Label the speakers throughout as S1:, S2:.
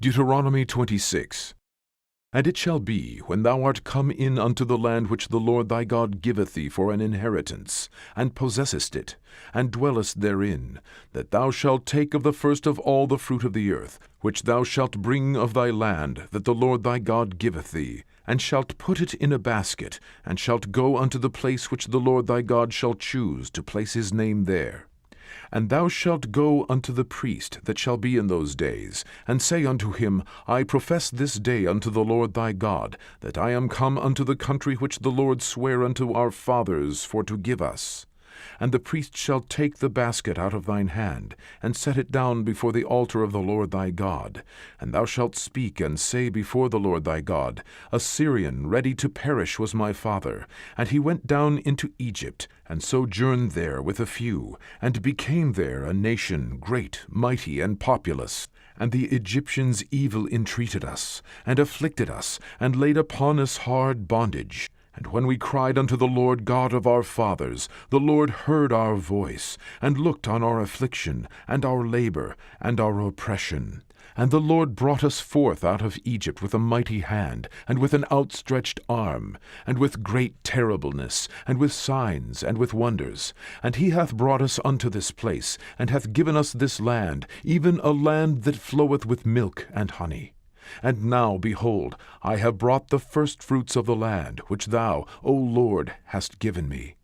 S1: Deuteronomy 26. And it shall be, when thou art come in unto the land which the Lord thy God giveth thee for an inheritance, and possessest it, and dwellest therein, that thou shalt take of the first of all the fruit of the earth, which thou shalt bring of thy land that the Lord thy God giveth thee, and shalt put it in a basket, and shalt go unto the place which the Lord thy God shall choose to place his name there. And thou shalt go unto the priest that shall be in those days, and say unto him, I profess this day unto the Lord thy God, that I am come unto the country which the Lord sware unto our fathers for to give us. And the priest shall take the basket out of thine hand, and set it down before the altar of the Lord thy God. And thou shalt speak and say before the Lord thy God, A Syrian ready to perish was my father, and he went down into Egypt, and sojourned there with a few, and became there a nation great, mighty, and populous. And the Egyptians evil entreated us, and afflicted us, and laid upon us hard bondage. And when we cried unto the Lord God of our fathers, the Lord heard our voice, and looked on our affliction, and our labor, and our oppression. And the Lord brought us forth out of Egypt with a mighty hand, and with an outstretched arm, and with great terribleness, and with signs, and with wonders. And he hath brought us unto this place, and hath given us this land, even a land that floweth with milk and honey. And now, behold, I have brought the firstfruits of the land, which thou, O Lord, hast given me.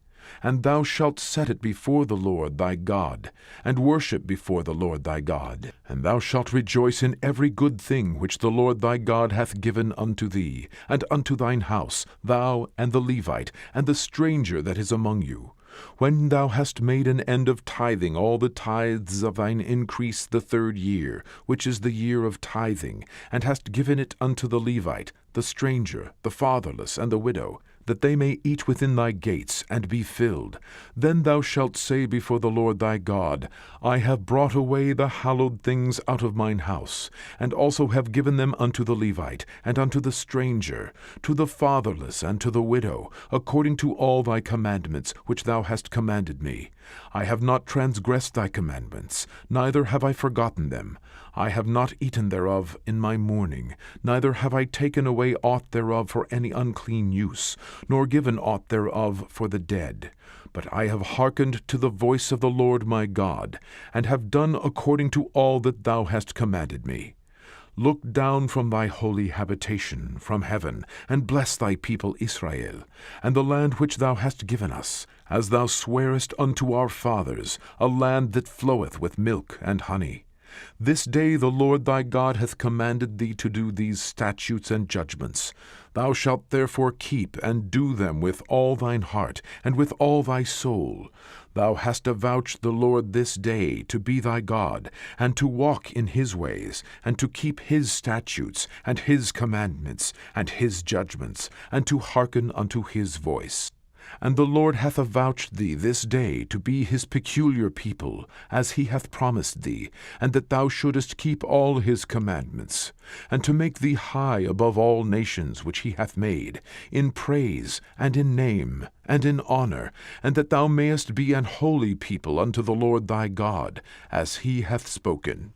S1: And thou shalt set it before the Lord thy God, and worship before the Lord thy God. And thou shalt rejoice in every good thing which the Lord thy God hath given unto thee, and unto thine house, thou, and the Levite, and the stranger that is among you. When thou hast made an end of tithing all the tithes of thine increase the 3rd year, which is the year of tithing, and hast given it unto the Levite, the stranger, the fatherless, and the widow, that they may eat within thy gates, and be filled, then thou shalt say before the Lord thy God, I have brought away the hallowed things out of mine house, and also have given them unto the Levite, and unto the stranger, to the fatherless, and to the widow, according to all thy commandments which thou hast commanded me. I have not transgressed thy commandments, neither have I forgotten them. I have not eaten thereof in my mourning, neither have I taken away aught thereof for any unclean use, nor given aught thereof for the dead. But I have hearkened to the voice of the Lord my God, and have done according to all that thou hast commanded me. Look down from thy holy habitation, from heaven, and bless thy people Israel, and the land which thou hast given us, as thou swarest unto our fathers, a land that floweth with milk and honey. This day the Lord thy God hath commanded thee to do these statutes and judgments. Thou shalt therefore keep and do them with all thine heart, and with all thy soul. Thou hast avouched the Lord this day to be thy God, and to walk in his ways, and to keep his statutes, and his commandments, and his judgments, and to hearken unto his voice. And the Lord hath avouched thee this day to be his peculiar people, as he hath promised thee, and that thou shouldest keep all his commandments, and to make thee high above all nations which he hath made, in praise, and in name, and in honor, and that thou mayest be an holy people unto the Lord thy God, as he hath spoken.